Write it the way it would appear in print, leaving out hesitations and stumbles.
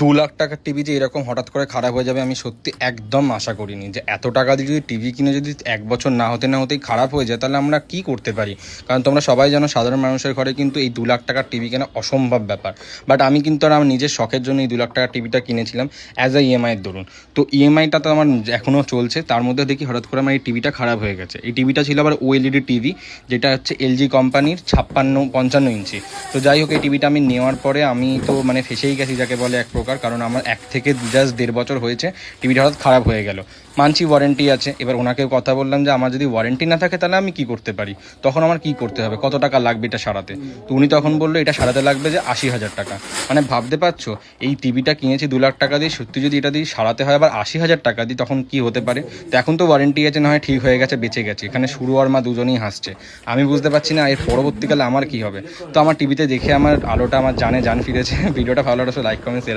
2 লাখ টাকার টিভি যে এরকম হঠাৎ করে খারাপ হয়ে যাবে আমি সত্যি একদম আশা করিনি। যে এত টাকা দিয়ে যদি টিভি কিনে যদি 1 বছর না হতেই খারাপ হয়ে যায়, তাহলে আমরা কি করতে পারি? কারণ তোমরা সবাই জানো সাধারণ মানুষের ঘরে কিন্তু এই 2 লাখ টাকার টিভি কেনা অসম্ভব ব্যাপার। বাট আমি কিন্তু আর আমার নিজের শখের জন্য এই 2 লাখ টাকার টিভিটা কিনেছিলাম অ্যাজ আ ইএমআইয়ের দরুন। তো ইএমআইটা তো আমার এখনও চলছে, তার মধ্যে দেখি হঠাৎ করে আমার এই টিভিটা খারাপ হয়ে গেছে। এই টিভিটা ছিল আবার ওএলইডি টিভি, যেটা হচ্ছে এলজি কোম্পানির 55 ইঞ্চি। তো যাই হোক, এই টিভিটা আমি নেওয়ার পরে আমি তো মানে ফেসেই গেছি যাকে বলে এক প্রকার। কারণ আমার 1 থেকে জাস্ট 1.5 বছর হয়েছে টিভিটা হঠাৎ খারাপ হয়ে গেল। মানছি ওয়ারেন্টি আছে, এবার ওনাকেও কথা বললাম যে আমার যদি ওয়ারেন্টি না থাকে তাহলে আমি কি করতে পারি, তখন আমার কি করতে হবে, কত টাকা লাগবে এটা সারাতে। তো উনি তখন বললো এটা সারাতে লাগবে যে 80,000 টাকা। মানে ভাবতে পারছো, এই টিভিটা কিনেছি 2 লাখ টাকা দিয়ে, সত্যি যদি এটা দিয়ে সারাতে হয় আবার 80,000 টাকা দিই, তখন কি হতে পারে। তো এখন তো ওয়ারেন্টি আছে, না হয় ঠিক হয়ে গেছে, বেঁচে গেছে। এখানে শুরু আর মা দুজনেই হাসছে। আমি বুঝতে পারছি না এর পরবর্তীকালে আমার কি হবে। তো আমার টিভিতে দেখে আমার আলোটা আমার জানে জান ফিরেছে। ভিডিওটা ভালো লাগলে লাইক কমেন্ট শেয়ার।